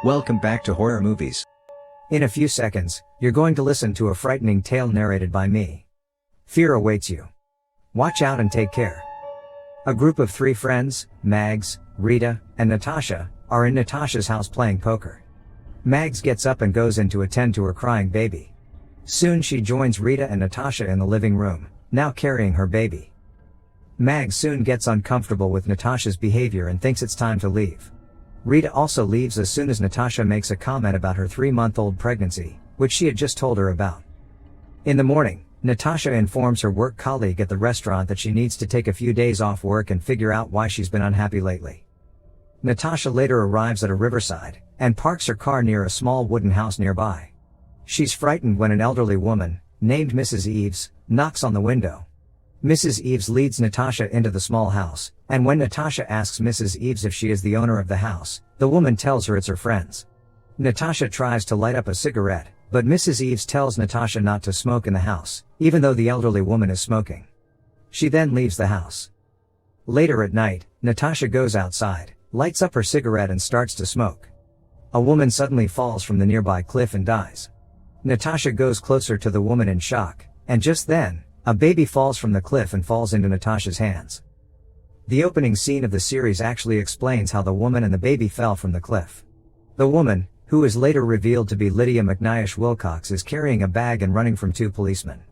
Welcome back to Horror Movies. In a few seconds, you're going to listen to a frightening tale narrated by me. Fear awaits you. Watch out and take care. A group of 3 friends, Mags, Rita, and Natasha, are in Natasha's house playing poker. Mags gets up and goes in to attend to her crying baby. Soon she joins Rita and Natasha in the living room, now carrying her baby. Mags soon gets uncomfortable with Natasha's behavior and thinks it's time to leave. Rita also leaves as soon as Natasha makes a comment about her 3-month-old pregnancy, which she had just told her about. In the morning, Natasha informs her work colleague at the restaurant that she needs to take a few days off work and figure out why she's been unhappy lately. Natasha later arrives at a riverside, and parks her car near a small wooden house nearby. She's frightened when an elderly woman, named Mrs. Eves, knocks on the window. Mrs. Eves leads Natasha into the small house, and when Natasha asks Mrs. Eves if she is the owner of the house, the woman tells her it's her friends. Natasha tries to light up a cigarette, but Mrs. Eves tells Natasha not to smoke in the house, even though the elderly woman is smoking. She then leaves the house. Later at night, Natasha goes outside, lights up her cigarette and starts to smoke. A woman suddenly falls from the nearby cliff and dies. Natasha goes closer to the woman in shock, and just then, a baby falls from the cliff and falls into Natasha's hands. The opening scene of the series actually explains how the woman and the baby fell from the cliff. The woman, who is later revealed to be Lydia McNish Wilcox, is carrying a bag and running from 2 policemen.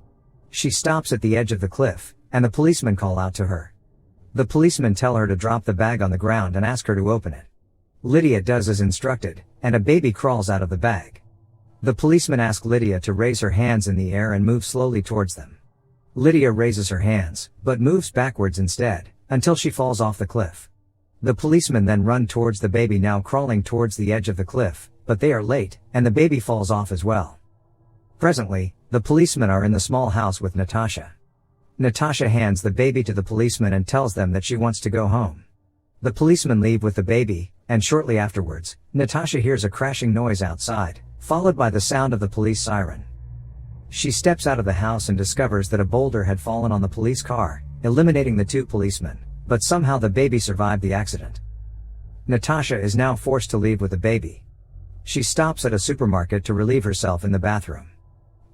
She stops at the edge of the cliff, and the policemen call out to her. The policemen tell her to drop the bag on the ground and ask her to open it. Lydia does as instructed, and a baby crawls out of the bag. The policemen ask Lydia to raise her hands in the air and move slowly towards them. Lydia raises her hands, but moves backwards instead, until she falls off the cliff. The policemen then run towards the baby now crawling towards the edge of the cliff, but they are late, and the baby falls off as well. Presently, the policemen are in the small house with Natasha. Natasha hands the baby to the policemen and tells them that she wants to go home. The policemen leave with the baby, and shortly afterwards, Natasha hears a crashing noise outside, followed by the sound of the police siren. She steps out of the house and discovers that a boulder had fallen on the police car, eliminating the 2 policemen, but somehow the baby survived the accident. Natasha is now forced to leave with the baby. She stops at a supermarket to relieve herself in the bathroom.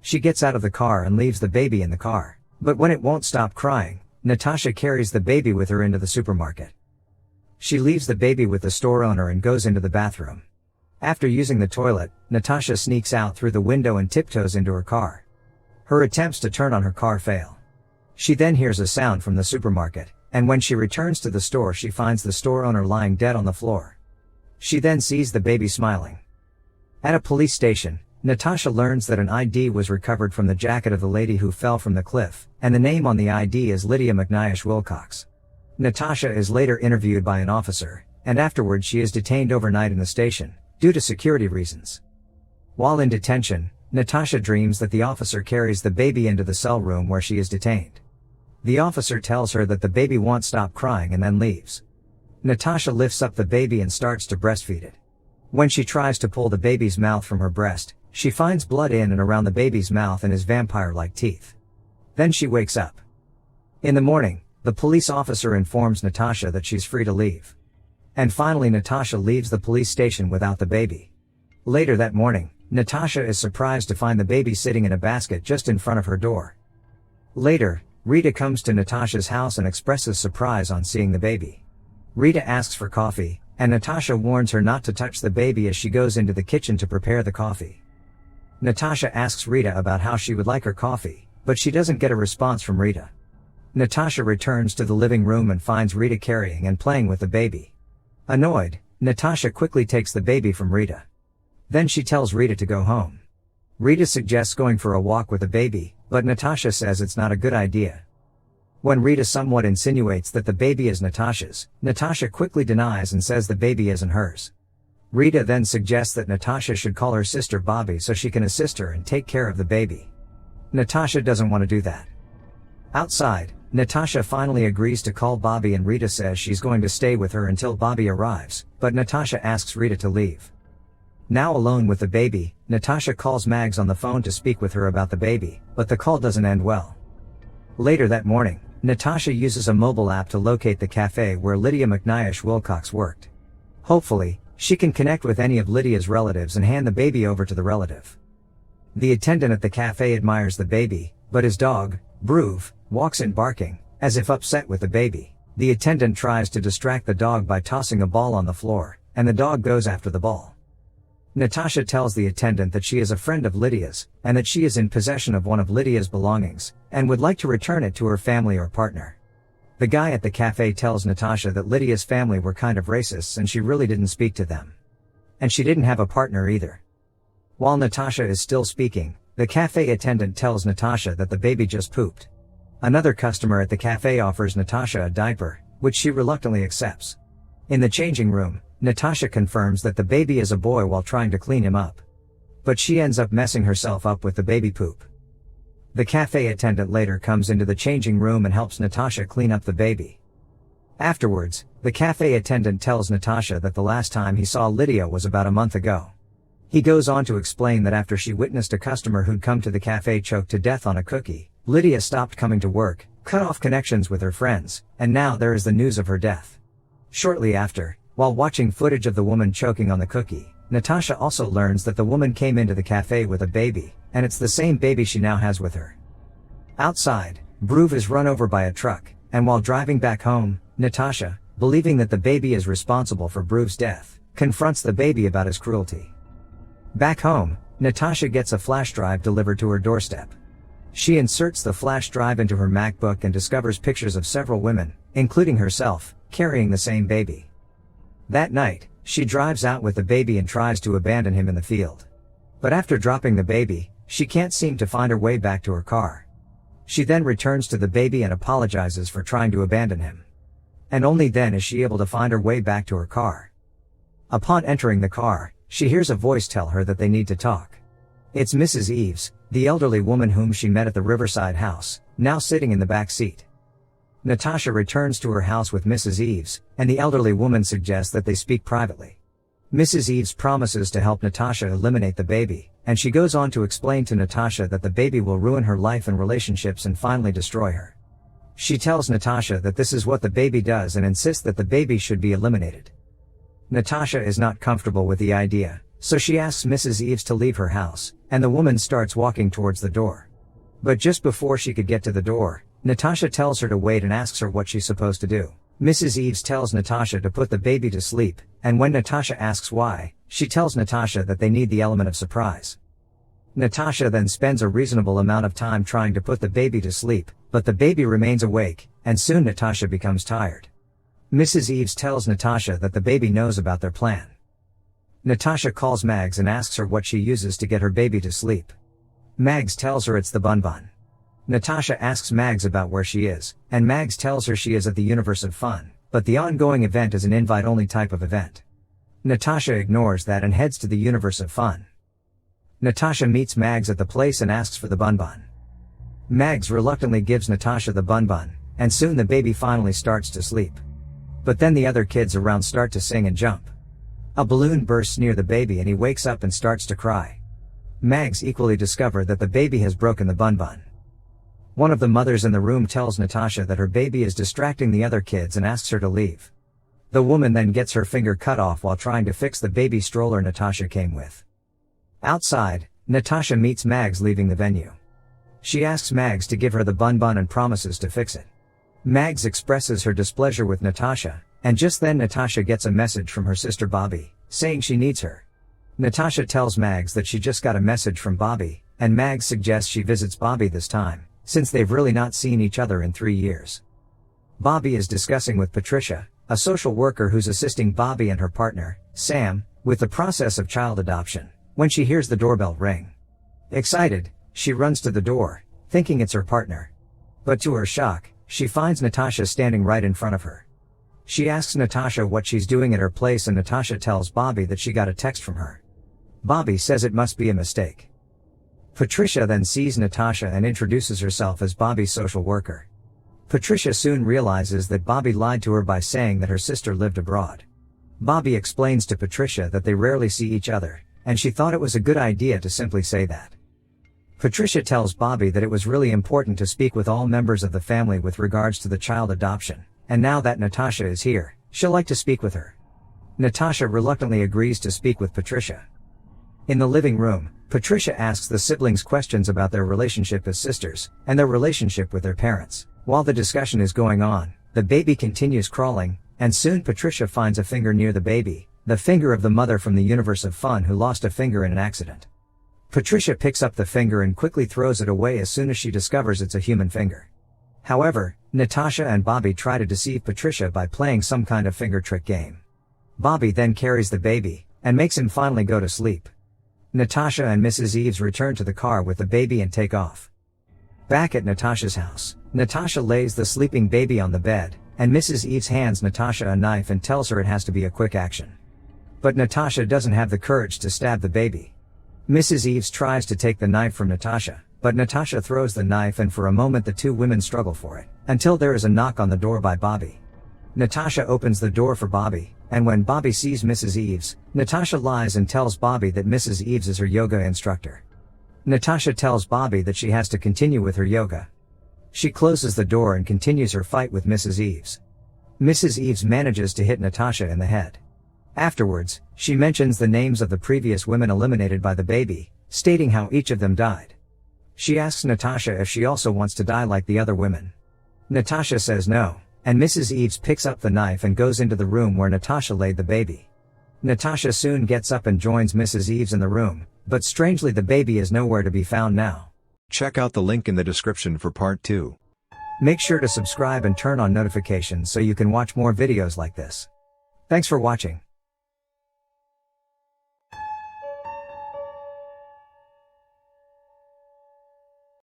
She gets out of the car and leaves the baby in the car, but when it won't stop crying, Natasha carries the baby with her into the supermarket. She leaves the baby with the store owner and goes into the bathroom. After using the toilet, Natasha sneaks out through the window and tiptoes into her car. Her attempts to turn on her car fail. She then hears a sound from the supermarket, and when she returns to the store she finds the store owner lying dead on the floor. She then sees the baby smiling. At a police station, Natasha learns that an ID was recovered from the jacket of the lady who fell from the cliff, and the name on the ID is Lydia McNish Wilcox. Natasha is later interviewed by an officer, and afterwards she is detained overnight in the station, due to security reasons. While in detention, Natasha dreams that the officer carries the baby into the cell room where she is detained. The officer tells her that the baby won't stop crying and then leaves. Natasha lifts up the baby and starts to breastfeed it. When she tries to pull the baby's mouth from her breast, she finds blood in and around the baby's mouth and his vampire-like teeth. Then she wakes up. In the morning, the police officer informs Natasha that she's free to leave. And finally Natasha leaves the police station without the baby. Later that morning, Natasha is surprised to find the baby sitting in a basket just in front of her door. Later, Rita comes to Natasha's house and expresses surprise on seeing the baby. Rita asks for coffee, and Natasha warns her not to touch the baby as she goes into the kitchen to prepare the coffee. Natasha asks Rita about how she would like her coffee, but she doesn't get a response from Rita. Natasha returns to the living room and finds Rita carrying and playing with the baby. Annoyed, Natasha quickly takes the baby from Rita. Then she tells Rita to go home. Rita suggests going for a walk with the baby, but Natasha says it's not a good idea. When Rita somewhat insinuates that the baby is Natasha's, Natasha quickly denies and says the baby isn't hers. Rita then suggests that Natasha should call her sister Bobby so she can assist her and take care of the baby. Natasha doesn't want to do that. Outside, Natasha finally agrees to call Bobby and Rita says she's going to stay with her until Bobby arrives, but Natasha asks Rita to leave. Now alone with the baby, Natasha calls Mags on the phone to speak with her about the baby, but the call doesn't end well. Later that morning, Natasha uses a mobile app to locate the cafe where Lydia McNish Wilcox worked. Hopefully, She can connect with any of Lydia's relatives and hand the baby over to the relative. The attendant at the cafe admires the baby, but his dog, Bruve, walks in barking, as if upset with the baby. The attendant tries to distract the dog by tossing a ball on the floor, and the dog goes after the ball. Natasha tells the attendant that she is a friend of Lydia's, and that she is in possession of one of Lydia's belongings, and would like to return it to her family or partner. The guy at the cafe tells Natasha that Lydia's family were kind of racists and she really didn't speak to them. And she didn't have a partner either. While Natasha is still speaking, the cafe attendant tells Natasha that the baby just pooped. Another customer at the cafe offers Natasha a diaper, which she reluctantly accepts. In the changing room, Natasha confirms that the baby is a boy while trying to clean him up. But she ends up messing herself up with the baby poop. The cafe attendant later comes into the changing room and helps Natasha clean up the baby. Afterwards, the cafe attendant tells Natasha that the last time he saw Lydia was about a month ago. He goes on to explain that after she witnessed a customer who'd come to the cafe choke to death on a cookie, Lydia stopped coming to work, cut off connections with her friends, and now there is the news of her death. Shortly after, while watching footage of the woman choking on the cookie, Natasha also learns that the woman came into the cafe with a baby, and it's the same baby she now has with her. Outside, Bruve is run over by a truck, and while driving back home, Natasha, believing that the baby is responsible for Bruve's death, confronts the baby about his cruelty. Back home, Natasha gets a flash drive delivered to her doorstep. She inserts the flash drive into her MacBook and discovers pictures of several women, including herself, carrying the same baby. That night, she drives out with the baby and tries to abandon him in the field. But after dropping the baby, she can't seem to find her way back to her car. She then returns to the baby and apologizes for trying to abandon him. And only then is she able to find her way back to her car. Upon entering the car, she hears a voice tell her that they need to talk. It's Mrs. Eves, the elderly woman whom she met at the Riverside house, now sitting in the back seat. Natasha returns to her house with Mrs. Eves, and the elderly woman suggests that they speak privately. Mrs. Eves promises to help Natasha eliminate the baby, and she goes on to explain to Natasha that the baby will ruin her life and relationships and finally destroy her. She tells Natasha that this is what the baby does and insists that the baby should be eliminated. Natasha is not comfortable with the idea, so she asks Mrs. Eves to leave her house, and the woman starts walking towards the door. But just before she could get to the door, Natasha tells her to wait and asks her what she's supposed to do. Mrs. Eves tells Natasha to put the baby to sleep, and when Natasha asks why, she tells Natasha that they need the element of surprise. Natasha then spends a reasonable amount of time trying to put the baby to sleep, but the baby remains awake, and soon Natasha becomes tired. Mrs. Eves tells Natasha that the baby knows about their plan. Natasha calls Mags and asks her what she uses to get her baby to sleep. Mags tells her it's the Bun. Natasha asks Mags about where she is, and Mags tells her she is at the Universe of Fun, but the ongoing event is an invite-only type of event. Natasha ignores that and heads to the Universe of Fun. Natasha meets Mags at the place and asks for the Bun. Mags reluctantly gives Natasha the Bun, and soon the baby finally starts to sleep. But then the other kids around start to sing and jump. A balloon bursts near the baby and he wakes up and starts to cry. Mags equally discover that the baby has broken the Bun. One of the mothers in the room tells Natasha that her baby is distracting the other kids and asks her to leave. The woman then gets her finger cut off while trying to fix the baby stroller Natasha came with. Outside, Natasha meets Mags leaving the venue. She asks Mags to give her the Bun and promises to fix it. Mags expresses her displeasure with Natasha, and just then Natasha gets a message from her sister Bobby, saying she needs her. Natasha tells Mags that she just got a message from Bobby, and Mags suggests she visits Bobby this time, since they've really not seen each other in 3 years. Bobby is discussing with Patricia, a social worker who's assisting Bobby and her partner, Sam, with the process of child adoption, when she hears the doorbell ring. Excited, she runs to the door, thinking it's her partner. But to her shock, she finds Natasha standing right in front of her. She asks Natasha what she's doing at her place and Natasha tells Bobby that she got a text from her. Bobby says it must be a mistake. Patricia then sees Natasha and introduces herself as Bobby's social worker. Patricia soon realizes that Bobby lied to her by saying that her sister lived abroad. Bobby explains to Patricia that they rarely see each other, and she thought it was a good idea to simply say that. Patricia tells Bobby that it was really important to speak with all members of the family with regards to the child adoption, and now that Natasha is here, she'll like to speak with her. Natasha reluctantly agrees to speak with Patricia. In the living room, Patricia asks the siblings questions about their relationship as sisters, and their relationship with their parents. While the discussion is going on, the baby continues crawling, and soon Patricia finds a finger near the baby, the finger of the mother from the universe of fun who lost a finger in an accident. Patricia picks up the finger and quickly throws it away as soon as she discovers it's a human finger. However, Natasha and Bobby try to deceive Patricia by playing some kind of finger trick game. Bobby then carries the baby, and makes him finally go to sleep. Natasha and Mrs. Eves return to the car with the baby and take off. Back at Natasha's house, Natasha lays the sleeping baby on the bed, and Mrs. Eves hands Natasha a knife and tells her it has to be a quick action. But Natasha doesn't have the courage to stab the baby. Mrs. Eves tries to take the knife from Natasha, but Natasha throws the knife and for a moment the two women struggle for it, until there is a knock on the door by Bobby. Natasha opens the door for Bobby, and when Bobby sees Mrs. Eves, Natasha lies and tells Bobby that Mrs. Eves is her yoga instructor. Natasha tells Bobby that she has to continue with her yoga. She closes the door and continues her fight with Mrs. Eves. Mrs. Eves manages to hit Natasha in the head. Afterwards, she mentions the names of the previous women eliminated by the baby, stating how each of them died. She asks Natasha if she also wants to die like the other women. Natasha says no, and Mrs. Eves picks up the knife and goes into the room where Natasha laid the baby. Natasha soon gets up and joins Mrs. Eves in the room, but strangely the baby is nowhere to be found now. Check out the link in the description for part 2. Make sure to subscribe and turn on notifications so you can watch more videos like this. Thanks for watching.